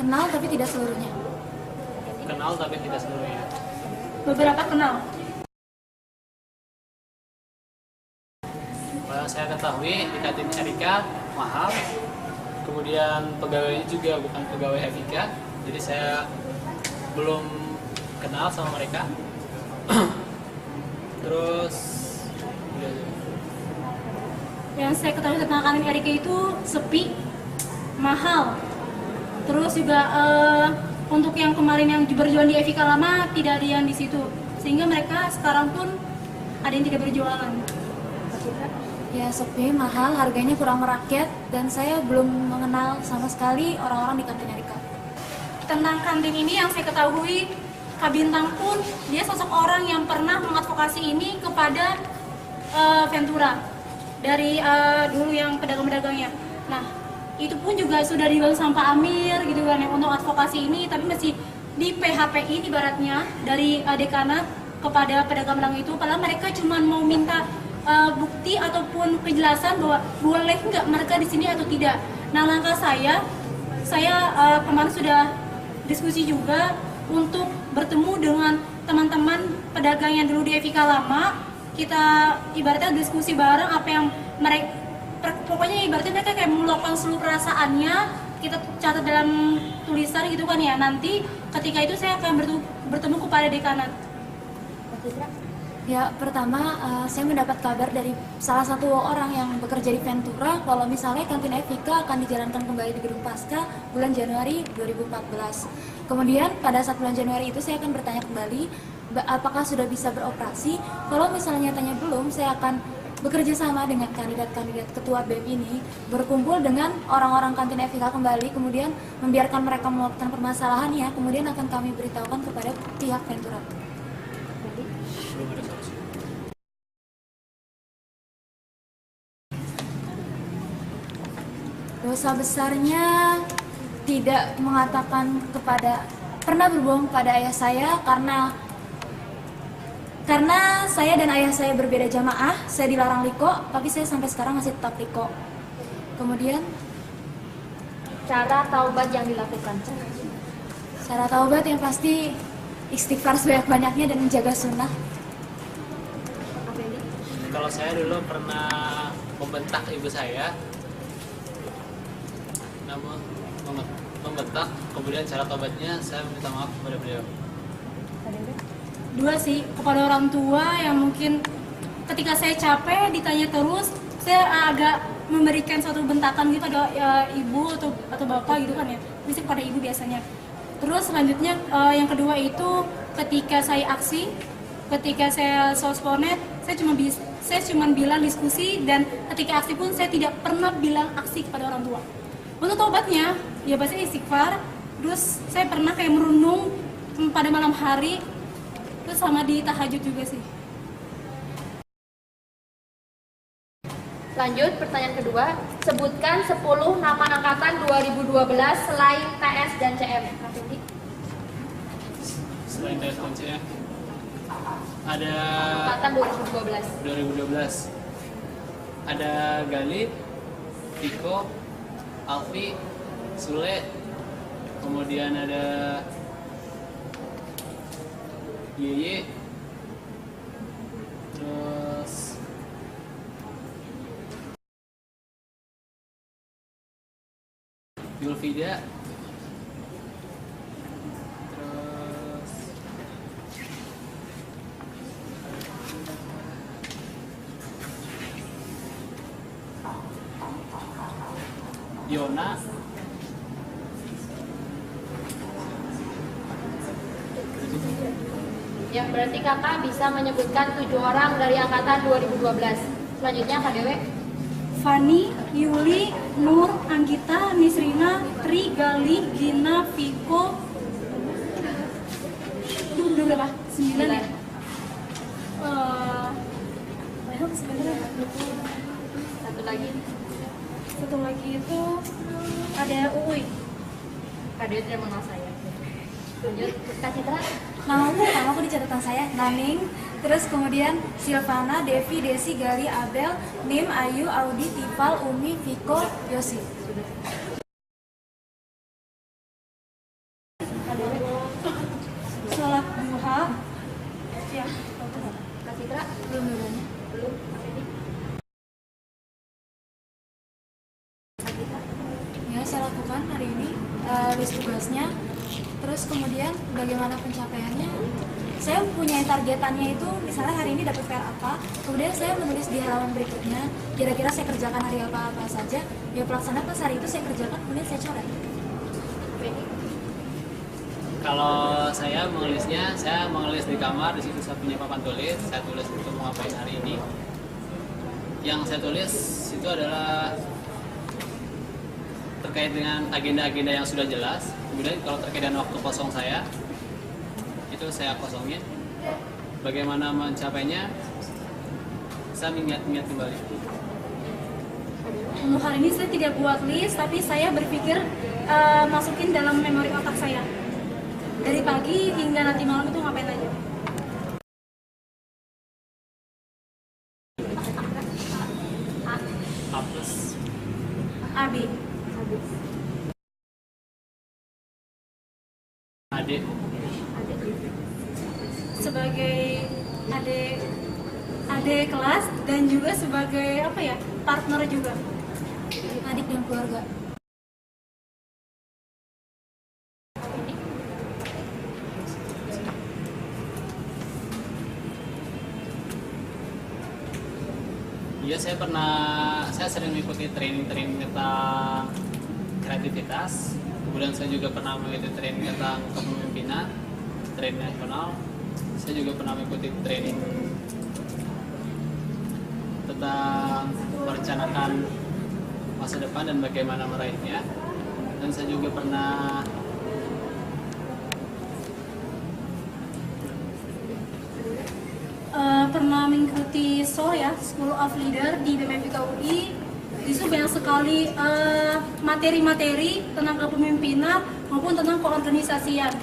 Kenal tapi tidak seluruhnya. Kenal tapi tidak seluruhnya. Beberapa kenal. Saya ketahui di kantin Erika mahal, kemudian pegawainya juga bukan pegawai Evika, jadi saya belum kenal sama mereka. Terus Yang saya ketahui tentang kantin Erika itu sepi, mahal. Terus juga untuk yang kemarin yang berjualan di Evika lama tidak ada yang di situ, sehingga mereka sekarang pun ada yang tidak berjualan. Ya sepi, mahal, harganya kurang merakyat, dan saya belum mengenal sama sekali orang-orang di kantin Erika. Tentang kantin ini yang saya ketahui, Kak Bintang pun dia sosok orang yang pernah mengadvokasi ini kepada Ventura dari dulu yang pedagang-pedagangnya. Nah, itu pun juga sudah dibantu sama Pak Amir gitu kan yang untuk advokasi ini, tapi masih di PHP-in ibaratnya dari dekanat kepada pedagang-pedagang itu, padahal mereka cuma mau minta bukti ataupun kejelasan bahwa boleh nggak mereka di sini atau tidak. Nah, langkah saya kemarin sudah diskusi juga untuk bertemu dengan teman-teman pedagang yang dulu di Evika lama. Kita ibaratnya diskusi bareng apa yang mereka, pokoknya ibaratnya mereka kayak meluapkan seluruh perasaannya, kita catat dalam tulisan gitu kan ya. Nanti ketika itu saya akan bertemu kepada dekanat. Ya, pertama saya mendapat kabar dari salah satu orang yang bekerja di Ventura kalau misalnya kantin Evika akan dijalankan kembali di Gedung Pasca bulan Januari 2014. Kemudian pada saat bulan Januari itu saya akan bertanya kembali apakah sudah bisa beroperasi. Kalau misalnya nyatanya belum, saya akan bekerja sama dengan kandidat-kandidat ketua BEM ini, berkumpul dengan orang-orang kantin Evika kembali, kemudian membiarkan mereka melakukan permasalahannya, kemudian akan kami beritahukan kepada pihak Ventura. belum ada solusi. Dosa besarnya tidak mengatakan pernah berbohong pada ayah saya karena saya dan ayah saya berbeda jamaah. Saya dilarang liko, tapi saya sampai sekarang masih tetap liko. Kemudian Cara taubat yang dilakukan. cara taubat yang pasti istighfar sebanyak-banyaknya dan menjaga sunnah. Kalau saya dulu pernah membentak ibu saya, namun membentak, kemudian cara tobatnya saya meminta maaf kepada beliau. Dua sih, kepada orang tua yang mungkin ketika saya capek ditanya terus, saya agak memberikan suatu bentakan gitu pada ibu atau bapak gitu kan ya, mesti pada ibu biasanya. Terus selanjutnya yang kedua itu ketika saya aksi, ketika saya sosponet, saya cuma bilang diskusi, dan ketika aksi pun saya tidak pernah bilang aksi kepada orang tua. Untuk tobatnya ya pasti istighfar. Terus saya pernah kayak merenung pada malam hari, terus sama di tahajud juga sih. Lanjut, pertanyaan kedua. Sebutkan 10 nama angkatan 2012 selain TS dan CM. Selain dari kuncinya ada Angkatan 2012. ada Galip, Tiko, Alfi, Sule, kemudian ada Yeye, terus Yulfida, terus Yona, Ya, berarti kakak bisa menyebutkan 7 orang dari angkatan 2012. Selanjutnya Kak Dewe. Fani, Yuli, Nur, Anggita, Nisrina, Tri, Gali, Gina, Viko. Itu udah berapa? 9 ya? Satu lagi. Satu lagi itu ada Uwi. Kak Dewe tidak mengenal saya. Lanjut, Kak Citra. Namaku di catatan saya Naning, terus kemudian Silvana, Devi, Desi, Gali, Abel, Nim, Ayu, Audi, Tifal, Umi, Viko, Yosi. yang saya lakukan hari ini, list tugasnya, terus kemudian bagaimana pencapaiannya. Saya punya targetannya itu, misalnya hari ini dapat PR apa, kemudian saya menulis di halaman berikutnya, kira-kira saya kerjakan hari apa saja, ya pelaksana pas hari itu saya kerjakan, kemudian saya coret. Kalau saya mengelisnya, saya mengelis di kamar, di situ saya punya papan tulis, saya tulis untuk mau ngapain hari ini. Yang saya tulis itu adalah terkait dengan agenda-agenda yang sudah jelas. Kemudian kalau terkait dengan waktu kosong saya, itu saya kosongin. Bagaimana mencapainya, saya mengingat-ingat kembali. Untuk hari ini saya tidak buat list, tapi saya berpikir masukin dalam memori otak saya. Dari pagi hingga nanti malam itu ngapain aja. A plus AB. adik, Sebagai adik kelas dan juga sebagai apa ya, partner juga. Adik dan keluarga. iya saya sering mengikuti training tentang kreativitas. Kemudian saya juga pernah mengikuti training tentang kepemimpinan, training nasional. Saya juga pernah mengikuti training tentang merencanakan masa depan dan bagaimana meraihnya. Dan saya juga pernah mengikuti SOL ya, School of Leader di BMFIK UI. Di situ banyak sekali materi-materi tentang kepemimpinan maupun tentang keorganisasian.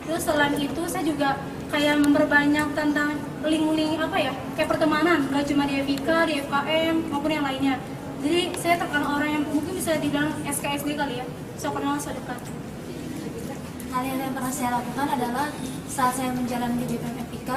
Terus selain itu saya juga kayak memperbanyak tentang link-link apa ya, kayak pertemanan, nggak cuma di FIK, di FKM maupun yang lainnya. Jadi saya terkenal orang yang mungkin bisa dibilang SKSD kali ya, so kenal so dekat. Hal yang pernah saya lakukan adalah saat saya menjalani di BPM FIK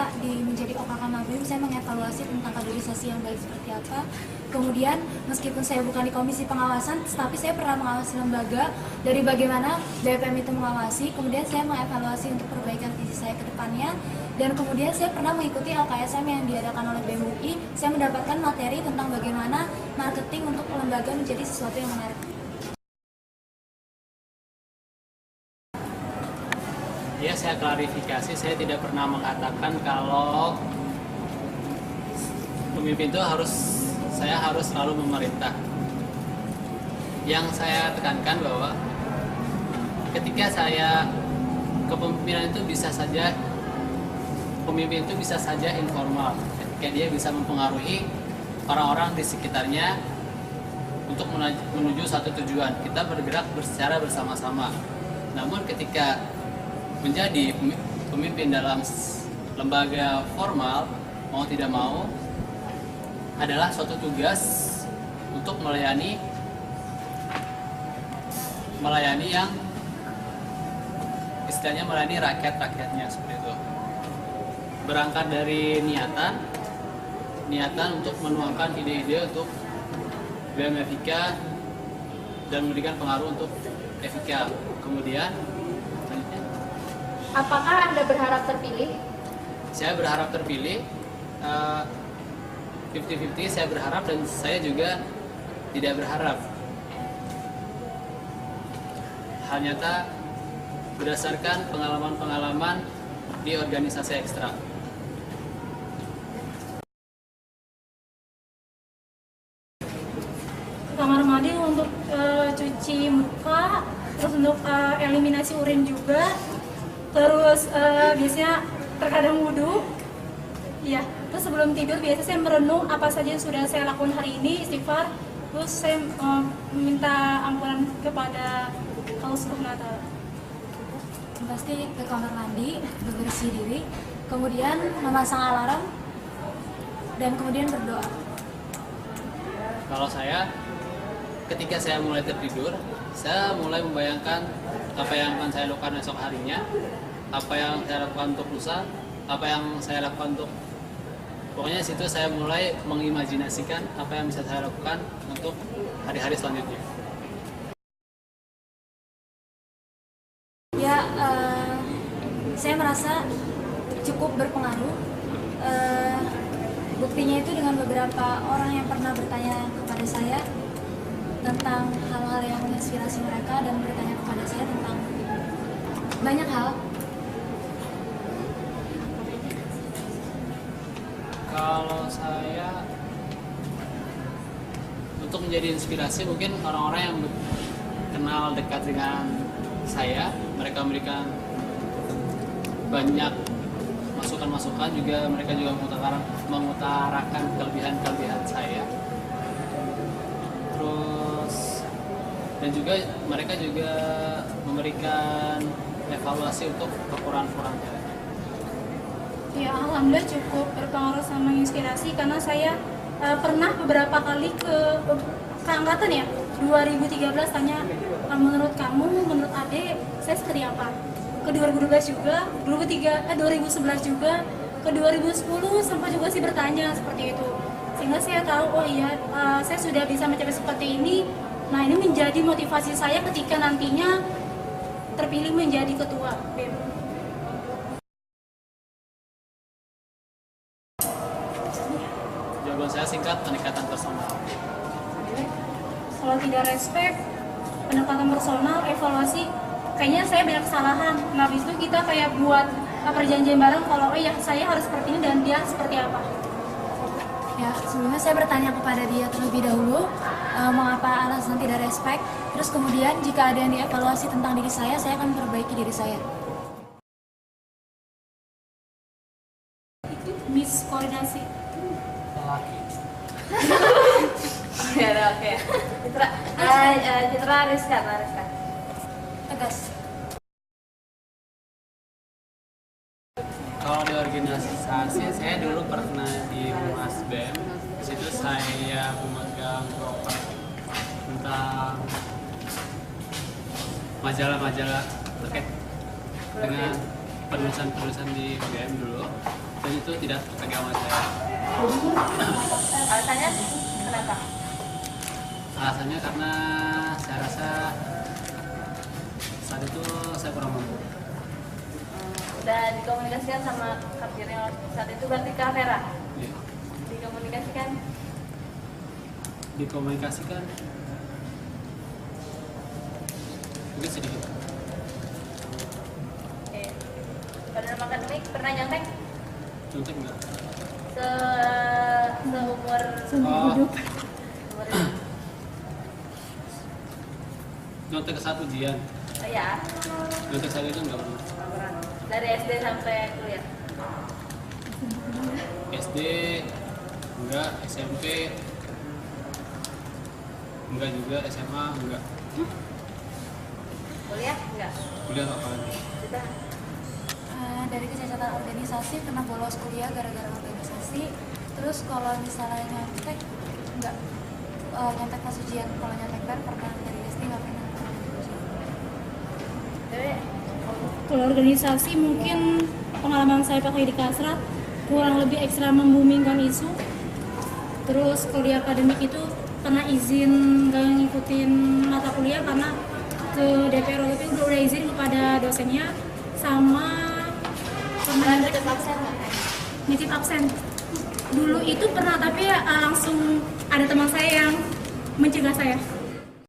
menjadi OKK Mabim, saya mengevaluasi tentang kaderisasi yang baik seperti apa. Kemudian meskipun saya bukan di komisi pengawasan, tapi saya pernah mengawasi lembaga dari bagaimana BPM itu mengawasi. Kemudian saya mengevaluasi untuk perbaikan visi saya ke depannya. Dan kemudian saya pernah mengikuti LKSM yang diadakan oleh BEM UI. Saya mendapatkan materi tentang bagaimana marketing untuk lembaga menjadi sesuatu yang menarik. Ya, saya klarifikasi, saya tidak pernah mengatakan kalau pemimpin itu saya harus selalu memerintah. Yang saya tekankan bahwa ketika kepemimpinan itu pemimpin itu bisa saja informal, ketika dia bisa mempengaruhi orang-orang di sekitarnya untuk menuju satu tujuan. Kita bergerak secara bersama-sama. Namun ketika menjadi pemimpin dalam lembaga formal, mau tidak mau adalah suatu tugas untuk melayani yang istilahnya melayani rakyatnya seperti itu. Berangkat dari niatan untuk menuangkan ide-ide untuk BEM FIK dan memberikan pengaruh untuk FIK. Kemudian apakah Anda berharap terpilih? saya berharap terpilih, 50-50 saya berharap dan saya juga tidak berharap. Hal nyata berdasarkan pengalaman-pengalaman di organisasi ekstra. Kamar mandi untuk cuci muka, terus untuk eliminasi urin juga, terus biasanya terkadang wudhu, ya. Terus sebelum tidur biasanya saya merenung apa saja yang sudah saya lakukan hari ini, istighfar, terus saya meminta ampunan kepada Allah Subhanahu wa Ta'ala. Pasti ke kamar mandi, bebersih diri, kemudian memasang alarm, dan kemudian berdoa. Kalau saya, ketika saya mulai tertidur, saya mulai membayangkan apa yang akan saya lakukan esok harinya, apa yang saya lakukan untuk lusa, apa yang saya lakukan untuk, pokoknya situ saya mulai mengimajinasikan apa yang bisa saya lakukan untuk hari-hari selanjutnya. saya merasa cukup berpengaruh. Buktinya itu dengan beberapa orang yang pernah bertanya kepada saya tentang hal-hal yang menginspirasi mereka dan bertanya kepada saya tentang banyak hal. Kalau saya untuk menjadi inspirasi, mungkin orang-orang yang kenal dekat dengan saya, mereka memberikan banyak masukan-masukan, juga mereka juga mengutarakan kelebihan-kelebihan saya. Terus dan juga mereka juga memberikan evaluasi untuk kekurangan-kekurangan saya. Ya, alhamdulillah cukup berpengaruh sama inspirasi karena saya pernah beberapa kali ke angkatan ya 2013 tanya menurut kamu, menurut Ade saya seperti apa, ke 2012 juga, 2011 juga, ke 2010 sampai juga sih bertanya seperti itu, sehingga saya tahu oh iya saya sudah bisa mencapai seperti ini. Nah, ini menjadi motivasi saya ketika nantinya terpilih menjadi ketua BEM. Jawaban saya singkat, pendekatan personal. Kalau tidak respect, pendekatan personal, evaluasi, kayaknya saya banyak kesalahan. Nah, habis itu kita kayak buat perjanjian bareng kalau oh ya saya harus seperti ini dan dia seperti apa. Ya, sebelumnya saya bertanya kepada dia terlebih dahulu mengapa alasan tidak respect. Terus kemudian jika ada yang dievaluasi tentang diri saya akan memperbaiki diri saya. Miskoordinasi. Lelaki. Oke. Citra Rizka. Tegas. Kalau di organisasi, saya dulu pernah di Humas BEM. Di situ saya memegang proper tentang majalah-majalah terkait dengan penulisan-penulisan di BEM dulu, dan itu tidak terpegang sama saya. Alasannya kenapa? Alasannya karena saya rasa saat itu saya kurang mampu. Udah dikomunikasikan sama kapirnya saat itu, berarti Kak Vera? Ya. Dikomunikasikan mungkin sedikit. Oke. Pada dalam akademik pernah nyontek? Contoh enggak? Seumur Oh, hidup. nyontek ke saat ujian. Ya, Nyontek saat itu enggak pernah. dari SD sampai kuliah. SD enggak, SMP enggak juga, SMA enggak. Kuliah enggak? Kuliah enggak pernah. Sudah. Dari kecacatan organisasi pernah bolos kuliah gara-gara organisasi. Terus kalau misalnya nyontek enggak, nyontek pas ujian. Kalau nyontek pernah dari SD nggak pernah. Jadi Kalau organisasi mungkin pengalaman saya pakai di Kasrat kurang lebih ekstra membumingkan isu. Terus kalau di akademik itu pernah izin nggak ngikutin mata kuliah karena ke DPR waktu itu udah izin kepada dosennya, sama pernah nitip absen. Dulu itu pernah, tapi langsung ada teman saya yang mencegah saya.